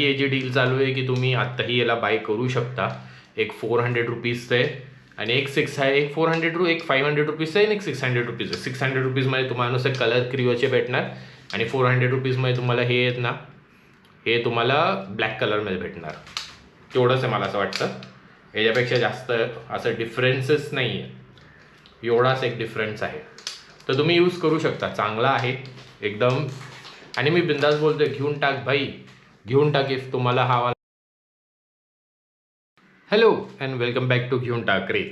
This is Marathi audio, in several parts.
ही जी डील चालू आहे की तुम्ही आत्ताही याला बाय करू शकता. एक 400 रुपीजचं आहे आणि एक 6 आहे. एक 400 एक 500 रुपीजचं आहे आणि एक 600 रुपीज आहे. 600 रुपीजमध्ये तुम्हाला नुसतं कलर क्रिओचे भेटणार आणि 400 रुपीजमध्ये तुम्हाला हे आहेत ना, हे तुम्हाला ब्लॅक कलरमध्ये भेटणार. तेवढंच आहे मला असं वाटतं. याच्यापेक्षा जास्त असं डिफरन्सेस नाही आहे. एवढाच एक डिफरन्स आहे. तर तुम्ही यूज करू शकता. चांगला आहे एकदम. आणि मी बिंदास बोलतोय, घेऊन टाक भाई, घेऊन टाक. इफ तुम्हाला हा hello and welcome back to घेऊन टाक रे.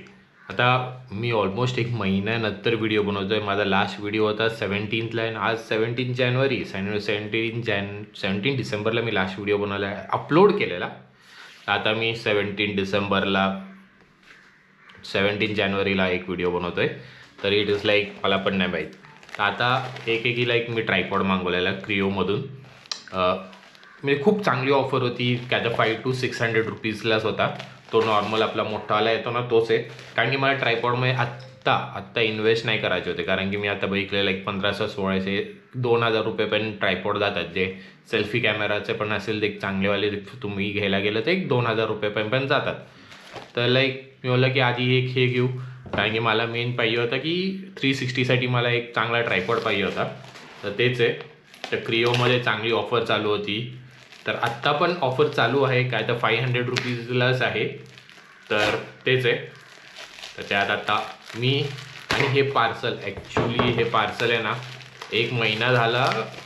आता मी ऑलमोस्ट एक महिन्यानंतर व्हिडिओ बनवतो आहे. माझा लास्ट व्हिडिओ होता 17ला आणि आज 17 जानेवारी 17 डिसेंबरला मी लास्ट व्हिडिओ बनवला आहे, अपलोड केलेला. आता मी 17 जानेवारीला एक व्हिडिओ बनवतो आहे. तर इट इज लाईक मला पण नाही माहीत. तर आता एक लाईक मी ट्रायपॉड मागवलेला क्रिओमधून. म्हणजे खूप चांगली ऑफर होती. काय तर 500 to 600 रुपीजलाच होता. तो नॉर्मल आपला मोठावाला येतो ना, तोच आहे. कारण की मला ट्रायपॉडमध्ये आत्ता इन्व्हेस्ट नाही करायचे होते. कारण की मी आता बघितलेलं एक 1500-1600 2000 रुपये पण ट्रायपॉड जातात. जे सेल्फी कॅमेराचे पण असेल ते चांगलेवाले तुम्ही घ्यायला गेलं तर एक 2000 रुपये पण जातात. तर लाईक मी बोललं की आधी हे घेऊ. कारण की मला मेन पाहिजे होता की 360साठी मला एक चांगला ट्रायपॉड पाहिजे होता. तर तेच आहे. तर क्रिओमध्ये चांगली ऑफर चालू होती. तर आत्ता पण ऑफर चालू आहे. काय तर 500 रुपीजलाच आहे. तर तेच आहे. तर त्यात आता मी आणि हे पार्सल ॲक्च्युली हे पार्सल आहे ना, एक महिना झाला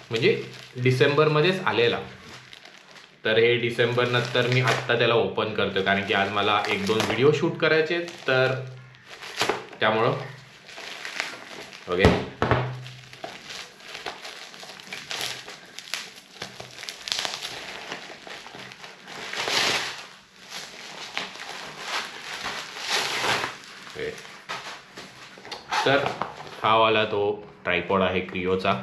म्हणजे डिसेंबरमध्येच आलेला. तर हे डिसेंबरनंतर मी आत्ता त्याला ओपन करतो. कारण की आज मला 1-2 व्हिडिओ शूट करायचे. तर त्यामुळं ओके. तर हा वाला तो ट्रायपॉड आहे क्रिओचा.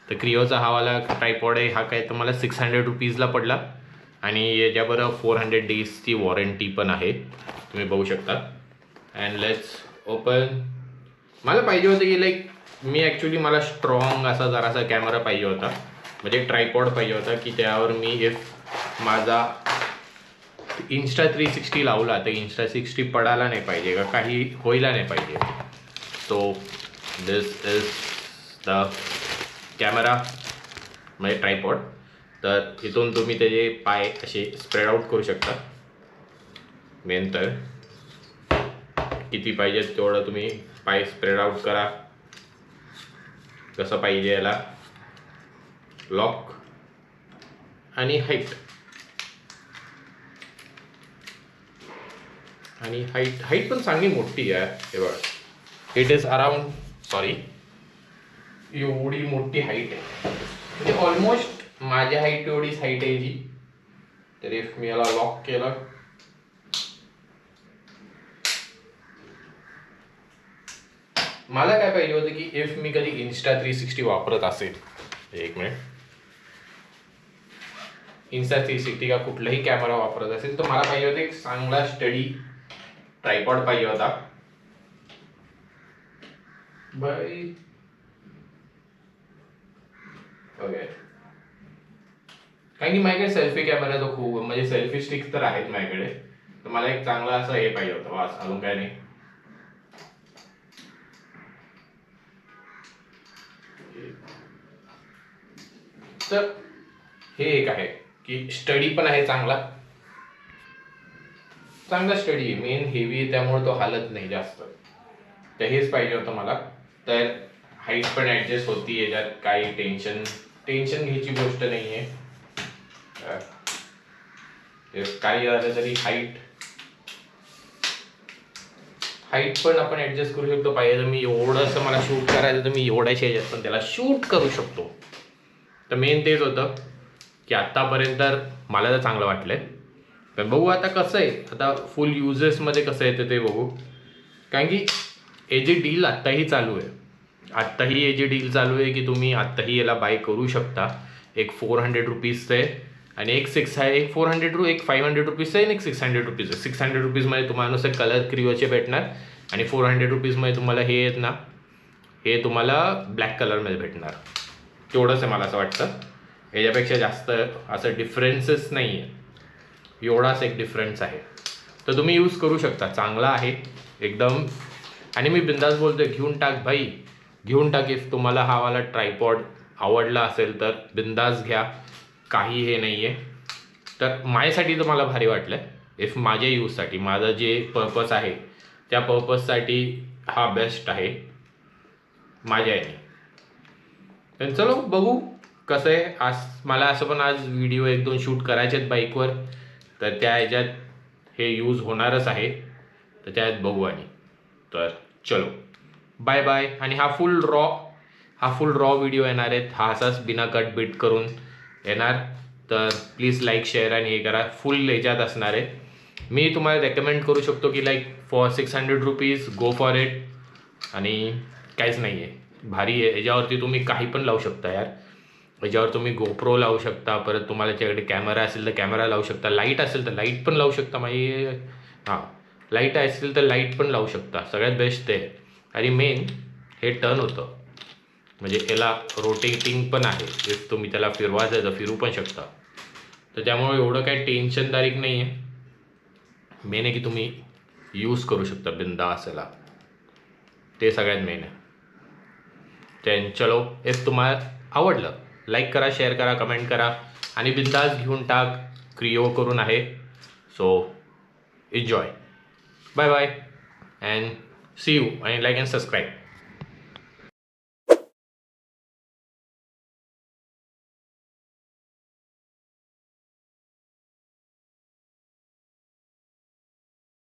तर क्रिओचा हा वाला ट्रायपॉड आहे. हा काय तुम्हाला 600 रुपीजला पडला आणि याच्याबरोबर 400 डेजची वॉरंटी पण आहे. तुम्ही बघू शकता. And let's open. मला पाहिजे होतं की लाईक मी ॲक्च्युली मला स्ट्रॉंग असा जरासा कॅमेरा पाहिजे होता. म्हणजे ट्रायपॉड पाहिजे होता की त्यावर मी इफ माझा Insta 360 लावला तर Insta 360 पडायला नाही पाहिजे का, काही व्हायला नाही पाहिजे. So this is the camera म्हणजे ट्रायपॉड. तर इथून तुम्ही त्याचे पाय असे स्प्रेड आउट करू शकता. मेन तर किती पाहिजे तेवढं तुम्ही पाय स्प्रेड आउट करा. कसं पाहिजे याला लॉक आणि हाईट पण चांगली मोठी आहे. हे बघा, इट इज अराउंड एवढी मोठी हाईट आहे. म्हणजे ऑलमोस्ट माझ्या हाईट एवढीच हाईट आहे जी. तर इफ मी याला लॉक केलं मला काय पाहिजे होतं की इफ मी कधी Insta 360 वापरत असेल, एक मिनिट, Insta 360 का कुठलाही कॅमेरा वापरत असेल तर मला पाहिजे होतं एक चांगला स्टडी ट्रायपॉड पाहिजे होता. Bye okay. कारण की माझ्याकडे सेल्फी कॅमेरा तो खूप म्हणजे सेल्फी स्टिक्स तर आहेत माझ्याकडे. तर मला एक चांगला असं हे पाहिजे होतं. वास अजून काय नाही. तर हे एक आहे की स्टडी पण आहे चांगला स्टडी. मेन हेवी आहे त्यामुळे तो हालत नाही जास्त. तर हेच पाहिजे होतं मला. तर हाईट पण ॲडजस्ट होती. याच्यात काही टेन्शन घ्यायची गोष्ट नाही आहे. काही झालं तरी हाईट पण आपण ॲडजस्ट करू शकतो. पाहिजे तर मी एवढंसं मला शूट करायचं तर मी एवढ्याच्या ह्याच्यात पण त्याला शूट करू शकतो. तर मेन तेच होतं की आत्तापर्यंत मला तर चांगलं वाटलं आहे. पण बघू आता कसं आहे. आता फुल युजेसमध्ये कसं येतं ते बघू. कारण की हे जी डील आत्ताही चालू आहे की तुम्ही आत्ताही याला बाय करू शकता. एक 400 रुपीजचं आहे आणि एक 6 आहे. एक 400 एक 500 रुपीजचं आहे आणि एक 600 रुपीज आहे. 600 रुपीजमध्ये तुम्हाला नुसतं कलर क्रिओचे भेटणार आणि 400 रुपीजमध्ये तुम्हाला हे आहेत ना, हे तुम्हाला ब्लॅक कलरमध्ये भेटणार. तेवढंच आहे मला असं वाटतं. याच्यापेक्षा जास्त असं डिफरन्सेस नाही आहे, एवढाच एक डिफरन्स आहे. तर तुम्ही यूज करू शकता, चांगला आहे एकदम. आणि मी बिंदास बोलतोय, घेऊन टाक भाई, घेऊन टाक. इफ तुम्हाला हा वाला ट्रायपॉड आवडला असेल तर बिंदास घ्या, काही हे नाही आहे. तर माझ्यासाठी तर मला भारी वाटलं. इफ माझ्या यूजसाठी, माझं जे पर्पज आहे त्या पर्पजसाठी हा बेस्ट आहे माझ्या याने. तर चलो बघू कसं आहे. आज मला असं पण आज व्हिडिओ 1-2 शूट करायचे आहेत बाईकवर, तर त्या ह्याच्यात हे यूज होणारच आहे, तर त्यात बघू. आणि तर चलो बाय बाय. आणि हा फुल रॉ व्हिडिओ येणार आहेत, हा असाच बिना कट बीट करून येणार. तर प्लीज लाईक शेअर आणि हे करा, फुल ह्याच्यात असणार आहे. मी तुम्हाला रेकमेंड करू शकतो की like for 600 rupees go for it. आणि काहीच नाही आहे, भारी आहे. याच्यावरती तुम्ही काही पण लावू शकता यार. याच्यावर तुम्ही गोप्रो लावू शकता, परत तुम्हाला त्याच्याकडे कॅमेरा असेल तर कॅमेरा लावू शकता, लाईट असेल तर लाईट पण लावू शकता. हां, लाईट असेल तर लाईट पण लावू शकता. सगळ्यात बेस्ट ते. आणि मेन हे टर्न होतं, म्हणजे याला रोटेटिंग पण आहे. इफ तुम्ही त्याला फिरवायचं तर फिरू पण शकता. तर त्यामुळे एवढं काही टेन्शनदायक नाही आहे. मेन आहे की तुम्ही यूज करू शकता बिंदास याला, ते सगळ्यात मेन आहे. तर चलो, इफ तुम्हाला आवडलं लाईक करा, शेअर करा, कमेंट करा. आणि बिंदास घेऊन टाक, क्रिओ करून आहे. So enjoy, bye bye and see you. आणि लाईक अँड सबस्क्राईब.